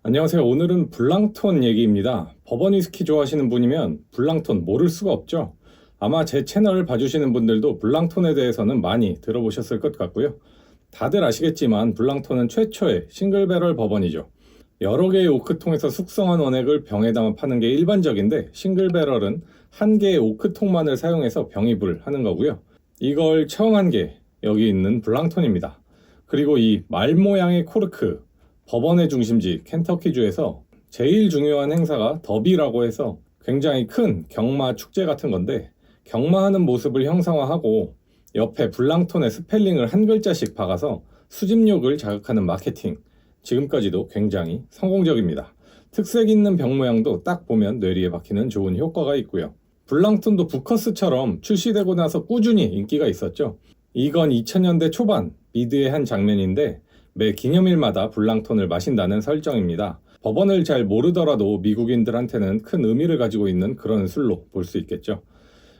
안녕하세요. 오늘은 블랑톤 얘기입니다. 버번 위스키 좋아하시는 분이면 블랑톤 모를 수가 없죠. 아마 제 채널을 봐주시는 분들도 블랑톤에 대해서는 많이 들어보셨을 것 같고요. 다들 아시겠지만 블랑톤은 최초의 싱글 배럴 버번이죠. 여러 개의 오크통에서 숙성한 원액을 병에 담아 파는 게 일반적인데, 싱글 배럴은 한 개의 오크통만을 사용해서 병입을 하는 거고요. 이걸 처음 한 게 여기 있는 블랑톤입니다. 그리고 이 말 모양의 코르크, 버번의 중심지 켄터키주에서 제일 중요한 행사가 더비라고 해서 굉장히 큰 경마 축제 같은 건데, 경마하는 모습을 형상화하고 옆에 블랑톤의 스펠링을 한 글자씩 박아서 수집욕을 자극하는 마케팅, 지금까지도 굉장히 성공적입니다. 특색 있는 병 모양도 딱 보면 뇌리에 박히는 좋은 효과가 있고요. 블랑톤도 부커스처럼 출시되고 나서 꾸준히 인기가 있었죠. 이건 2000년대 초반 미드의 한 장면인데, 매 기념일마다 블랑톤을 마신다는 설정입니다. 버번을 잘 모르더라도 미국인들한테는 큰 의미를 가지고 있는 그런 술로 볼 수 있겠죠.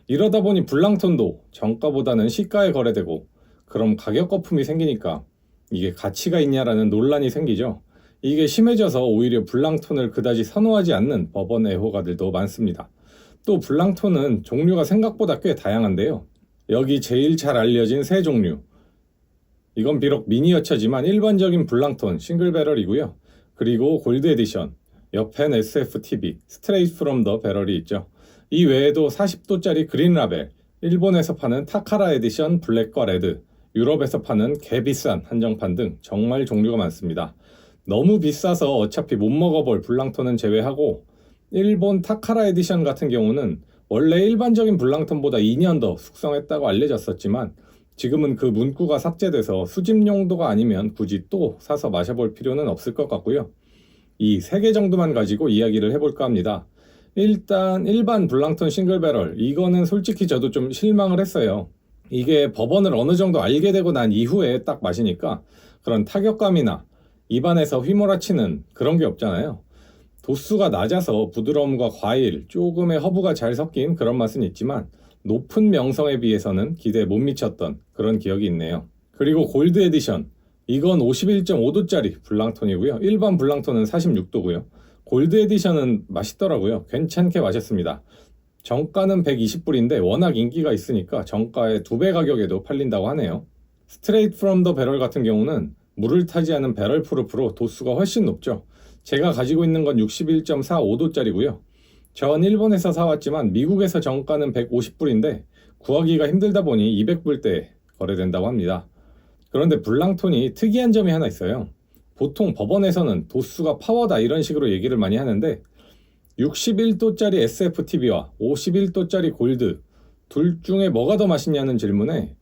이러다 보니 블랑톤도 정가보다는 시가에 거래되고, 그럼 가격 거품이 생기니까 이게 가치가 있냐라는 논란이 생기죠. 이게 심해져서 오히려 블랑톤을 그다지 선호하지 않는 버번 애호가들도 많습니다. 또 블랑톤은 종류가 생각보다 꽤 다양한데요. 여기 제일 잘 알려진 세 종류, 이건 비록 미니어처지만 일반적인 블랑톤 싱글 배럴이고요. 그리고 골드 에디션, 옆엔 SFTB, 스트레이트 프롬 더 배럴이 있죠. 이 외에도 40도짜리 그린 라벨, 일본에서 파는 타카라 에디션 블랙과 레드, 유럽에서 파는 개 비싼 한정판 등 정말 종류가 많습니다. 너무 비싸서 어차피 못 먹어볼 블랑톤은 제외하고, 일본 타카라 에디션 같은 경우는 원래 일반적인 블랑톤보다 2년 더 숙성했다고 알려졌었지만, 지금은 그 문구가 삭제돼서 수집 용도가 아니면 굳이 또 사서 마셔볼 필요는 없을 것 같고요. 이 세 개 정도만 가지고 이야기를 해볼까 합니다. 일단 일반 블랑톤 싱글 배럴, 이거는 솔직히 저도 좀 실망을 했어요. 이게 버번을 어느 정도 알게 되고 난 이후에 딱 마시니까 그런 타격감이나 입안에서 휘몰아치는 그런 게 없잖아요. 도수가 낮아서 부드러움과 과일, 조금의 허브가 잘 섞인 그런 맛은 있지만, 높은 명성에 비해서는 기대에 못 미쳤던 그런 기억이 있네요. 그리고 골드 에디션, 이건 51.5도짜리 블랑톤이고요. 일반 블랑톤은 46도고요. 골드 에디션은 맛있더라고요. 괜찮게 마셨습니다. 정가는 120불인데 워낙 인기가 있으니까 정가의 2배 가격에도 팔린다고 하네요. 스트레이트 프롬 더 배럴 같은 경우는 물을 타지 않은 배럴 프루프로 도수가 훨씬 높죠. 제가 가지고 있는 건 61.45도짜리고요. 전 일본에서 사왔지만 미국에서 정가는 150불인데 구하기가 힘들다 보니 200불대에 거래된다고 합니다. 그런데 블랑톤이 특이한 점이 하나 있어요. 보통 버번에서는 도수가 파워다 이런 식으로 얘기를 많이 하는데, 61도짜리 SFTB와 51도짜리 골드, 둘 중에 뭐가 더 맛있냐는 질문에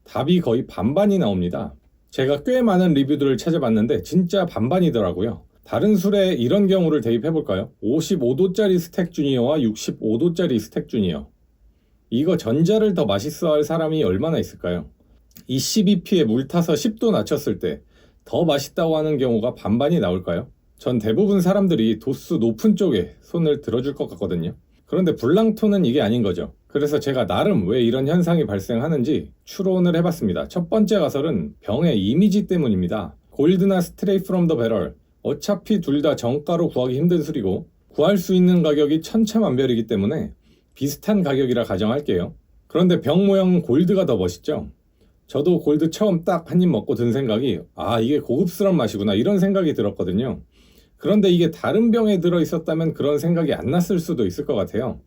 답이 거의 반반이 나옵니다. 제가 꽤 많은 리뷰들을 찾아봤는데 진짜 반반이더라고요. 다른 술에 이런 경우를 대입해볼까요? 55도짜리 스택 주니어와 65도짜리 스택 주니어. 이거 전자를 더 맛있어할 사람이 얼마나 있을까요? 22p에 물 타서 10도 낮췄을 때 더 맛있다고 하는 경우가 반반이 나올까요? 전 대부분 사람들이 도수 높은 쪽에 손을 들어줄 것 같거든요. 그런데 블랑톤은 이게 아닌 거죠. 그래서 제가 나름 왜 이런 현상이 발생하는지 추론을 해봤습니다. 첫 번째 가설은 병의 이미지 때문입니다. 골드나 스트레이트 프롬 더 배럴, 어차피 둘 다 정가로 구하기 힘든 술이고 구할 수 있는 가격이 천차만별이기 때문에 비슷한 가격이라 가정할게요. 그런데 병 모양은 골드가 더 멋있죠. 저도 골드 처음 딱 한 입 먹고 든 생각이, 이게 고급스러운 맛이구나 이런 생각이 들었거든요. 그런데 이게 다른 병에 들어있었다면 그런 생각이 안 났을 수도 있을 것 같아요.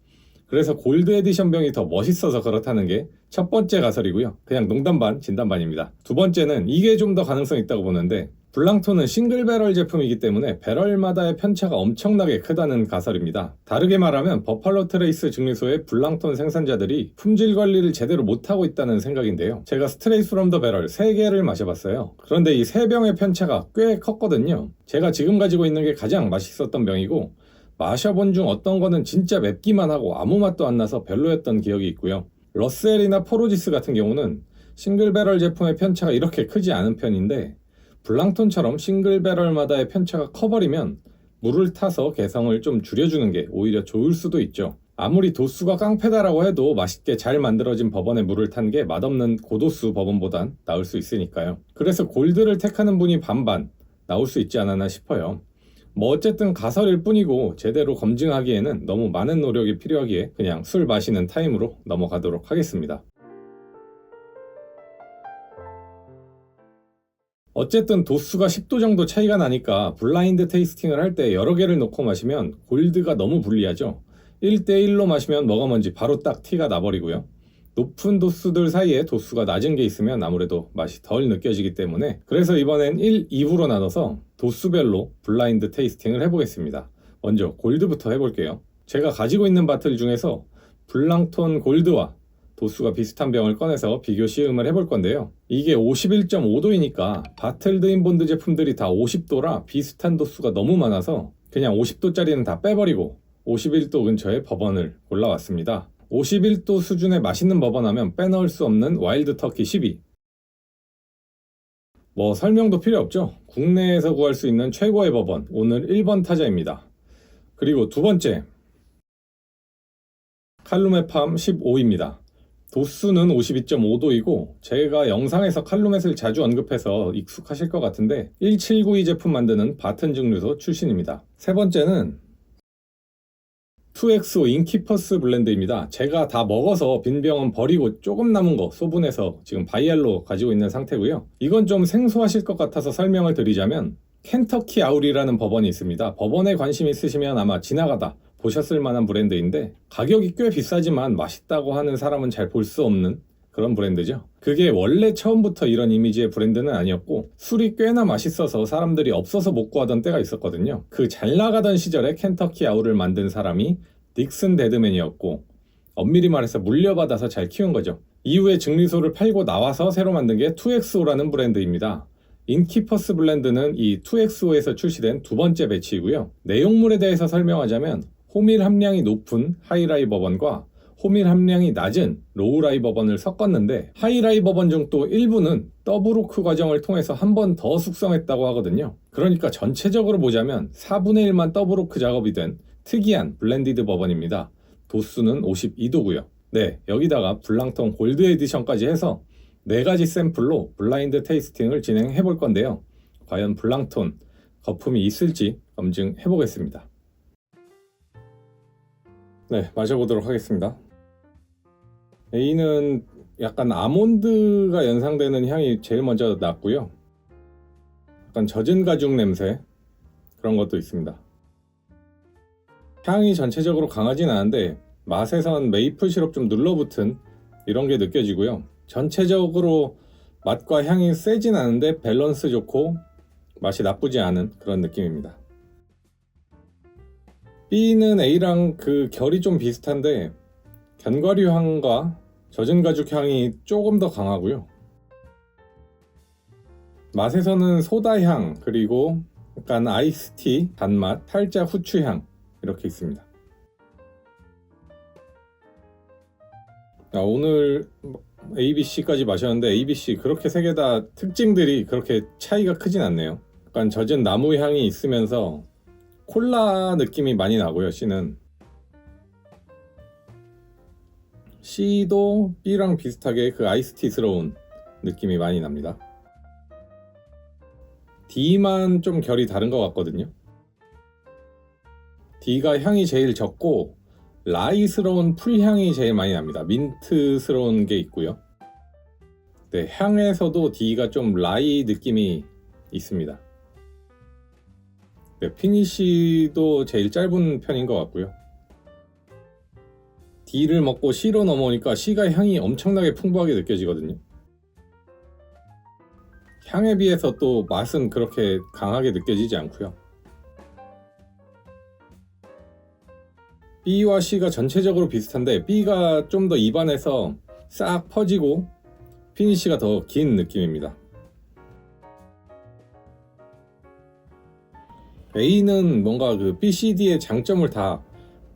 그래서 골드 에디션 병이 더 멋있어서 그렇다는 게 첫 번째 가설이고요. 그냥 농담 반 진담 반입니다. 두 번째는 이게 좀 더 가능성이 있다고 보는데, 블랑톤은 싱글 배럴 제품이기 때문에 배럴마다의 편차가 엄청나게 크다는 가설입니다. 다르게 말하면 버팔로 트레이스 증류소의 블랑톤 생산자들이 품질 관리를 제대로 못하고 있다는 생각인데요. 제가 스트레이트 프롬 더 배럴 3개를 마셔봤어요. 그런데 이 3병의 편차가 꽤 컸거든요. 제가 지금 가지고 있는 게 가장 맛있었던 병이고, 마셔본 중 어떤 거는 진짜 맵기만 하고 아무 맛도 안 나서 별로였던 기억이 있고요. 러셀이나 포로지스 같은 경우는 싱글 배럴 제품의 편차가 이렇게 크지 않은 편인데, 블랑톤처럼 싱글 배럴마다의 편차가 커버리면 물을 타서 개성을 좀 줄여주는 게 오히려 좋을 수도 있죠. 아무리 도수가 깡패다라고 해도 맛있게 잘 만들어진 버번에 물을 탄 게 맛없는 고도수 버번보단 나을 수 있으니까요. 그래서 골드를 택하는 분이 반반 나올 수 있지 않았나 싶어요. 뭐 어쨌든 가설일 뿐이고 제대로 검증하기에는 너무 많은 노력이 필요하기에 그냥 술 마시는 타임으로 넘어가도록 하겠습니다. 어쨌든 도수가 10도 정도 차이가 나니까 블라인드 테이스팅을 할 때 여러 개를 놓고 마시면 골드가 너무 불리하죠. 1대1로 마시면 뭐가 뭔지 바로 딱 티가 나버리고요. 높은 도수들 사이에 도수가 낮은 게 있으면 아무래도 맛이 덜 느껴지기 때문에, 그래서 이번엔 1, 2부로 나눠서 도수별로 블라인드 테이스팅을 해보겠습니다. 먼저 골드부터 해볼게요. 제가 가지고 있는 바틀 중에서 블랑톤 골드와 도수가 비슷한 병을 꺼내서 비교 시음을 해볼 건데요. 이게 51.5도이니까 바틀드인본드 제품들이 다 50도라 비슷한 도수가 너무 많아서 그냥 50도짜리는 다 빼버리고 51도 근처의 버번을 골라왔습니다. 51도 수준의 맛있는 버번 하면 빼넣을 수 없는 와일드 터키 12. 뭐 설명도 필요 없죠. 국내에서 구할 수 있는 최고의 버번, 오늘 1번 타자입니다. 그리고 두 번째, 칼루멧 팜 15입니다. 도수는 52.5도이고 제가 영상에서 칼루멧을 자주 언급해서 익숙하실 것 같은데 1792 제품 만드는 바튼 증류소 출신입니다. 세 번째는 2XO 인키퍼스 블렌드입니다. 제가 다 먹어서 빈 병은 버리고 조금 남은 거 소분해서 지금 바이알로 가지고 있는 상태고요. 이건 좀 생소하실 것 같아서 설명을 드리자면 켄터키 아울이라는 버번이 있습니다. 버번에 관심 있으시면 아마 지나가다 보셨을 만한 브랜드인데 가격이 꽤 비싸지만 맛있다고 하는 사람은 잘 볼 수 없는 그런 브랜드죠. 그게 원래 처음부터 이런 이미지의 브랜드는 아니었고 술이 꽤나 맛있어서 사람들이 없어서 못 구하던 때가 있었거든요. 그 잘 나가던 시절에 켄터키 아울을 만든 사람이 닉슨 데드맨이었고 엄밀히 말해서 물려받아서 잘 키운 거죠. 이후에 증류소를 팔고 나와서 새로 만든 게 2XO라는 브랜드입니다. 인키퍼스 블렌드는 이 2XO에서 출시된 두 번째 배치이고요. 내용물에 대해서 설명하자면 호밀 함량이 높은 하이라이 버번과 호밀 함량이 낮은 로우라이 버번을 섞었는데 하이라이 버번 중 또 일부는 더블오크 과정을 통해서 한 번 더 숙성했다고 하거든요. 그러니까 전체적으로 보자면 4분의 1만 더블오크 작업이 된 특이한 블렌디드 버번입니다. 도수는 52도고요. 네, 여기다가 블랑톤 골드 에디션까지 해서 4가지 샘플로 블라인드 테이스팅을 진행해 볼 건데요. 과연 블랑톤 거품이 있을지 검증해 보겠습니다. 네, 마셔보도록 하겠습니다. A는 약간 아몬드가 연상되는 향이 제일 먼저 났고요. 약간 젖은 가죽 냄새 그런 것도 있습니다. 향이 전체적으로 강하진 않은데 맛에선 메이플 시럽 좀 눌러붙은 이런 게 느껴지고요. 전체적으로 맛과 향이 세진 않은데 밸런스 좋고 맛이 나쁘지 않은 그런 느낌입니다. B는 A랑 그 결이 좀 비슷한데 견과류 향과 젖은 가죽 향이 조금 더 강하고요. 맛에서는 소다 향 그리고 약간 아이스티 단맛, 살짝 후추 향 이렇게 있습니다. 오늘 ABC까지 마셨는데 ABC 그렇게 세 개 다 특징들이 그렇게 차이가 크진 않네요. 약간 젖은 나무 향이 있으면서 콜라 느낌이 많이 나고요. C도 B랑 비슷하게 그 아이스티스러운 느낌이 많이 납니다. D만 좀 결이 다른 것 같거든요. D가 향이 제일 적고 라이스러운 풀향이 제일 많이 납니다. 민트스러운 게 있고요. 네, 향에서도 D가 좀 라이 느낌이 있습니다. 네, 피니쉬도 제일 짧은 편인 것 같고요. D를 먹고 C로 넘어오니까 C가 향이 엄청나게 풍부하게 느껴지거든요. 향에 비해서 또 맛은 그렇게 강하게 느껴지지 않고요. B와 C가 전체적으로 비슷한데 B가 좀 더 입안에서 싹 퍼지고 피니쉬가 더 긴 느낌입니다. A는 뭔가 그 BCD의 장점을 다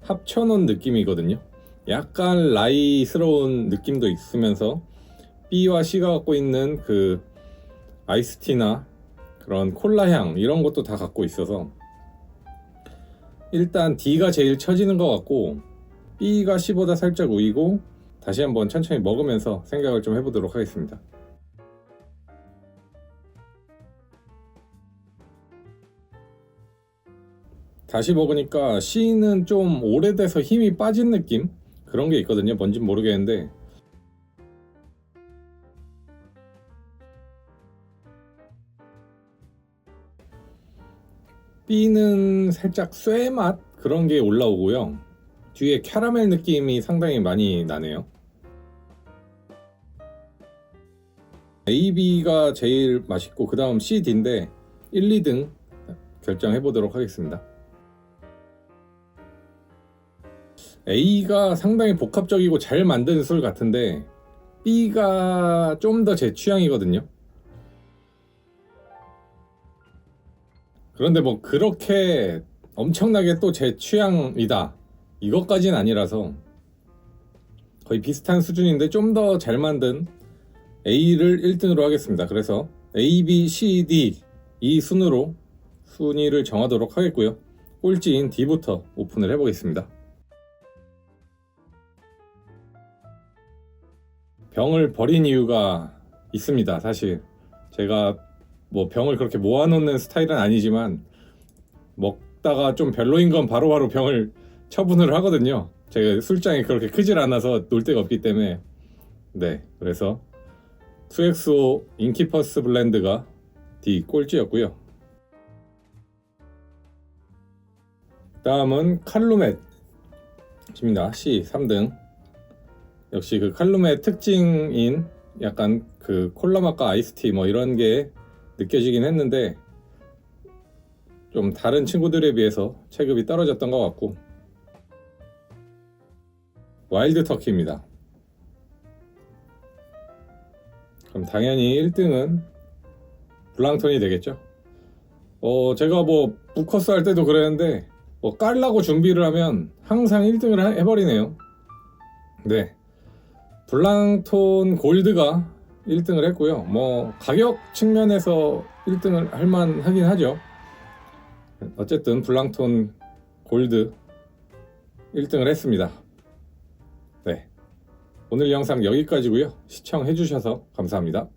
합쳐놓은 느낌이거든요. 약간 라이스러운 느낌도 있으면서 B와 C가 갖고 있는 그 아이스티나 그런 콜라 향 이런 것도 다 갖고 있어서 일단 D가 제일 처지는 것 같고 B가 C보다 살짝 우위고 다시 한번 천천히 먹으면서 생각을 좀 해보도록 하겠습니다. 다시 먹으니까 C는 좀 오래돼서 힘이 빠진 느낌? 그런 게 있거든요. 뭔진 모르겠는데 B는 살짝 쇠맛 그런 게 올라오고요. 뒤에 캐러멜 느낌이 상당히 많이 나네요. A, B가 제일 맛있고 그 다음 C, D인데 1, 2등 결정해 보도록 하겠습니다. A가 상당히 복합적이고 잘 만든 술 같은데 B가 좀 더 제 취향이거든요. 그런데 뭐 그렇게 엄청나게 또 제 취향이다 이것까지는 아니라서 거의 비슷한 수준인데 좀 더 잘 만든 A를 1등으로 하겠습니다. 그래서 A, B, C, D 이 순으로 순위를 정하도록 하겠고요. 꼴찌인 D부터 오픈을 해보겠습니다. 병을 버린 이유가 있습니다. 사실 제가 뭐 병을 그렇게 모아놓는 스타일은 아니지만 먹다가 좀 별로인 건 바로바로 병을 처분을 하거든요. 제가 술장이 그렇게 크질 않아서 놀 데가 없기 때문에. 네, 그래서 수엑소 인키퍼스 블렌드가 D 꼴찌였고요. 다음은 칼루멧입니다. C 3등. 역시 그 칼룸의 특징인 약간 그 콜라 맛과 아이스티 뭐 이런 게 느껴지긴 했는데 좀 다른 친구들에 비해서 체급이 떨어졌던 것 같고 와일드 터키입니다. 그럼 당연히 1등은 블랑톤이 되겠죠. 제가 뭐 부커스 할 때도 그랬는데 뭐 깔라고 준비를 하면 항상 1등을 해버리네요. 네, 블랑톤 골드가 1등을 했고요. 뭐 가격 측면에서 1등을 할 만하긴 하죠. 어쨌든 블랑톤 골드 1등을 했습니다. 네, 오늘 영상 여기까지고요. 시청해 주셔서 감사합니다.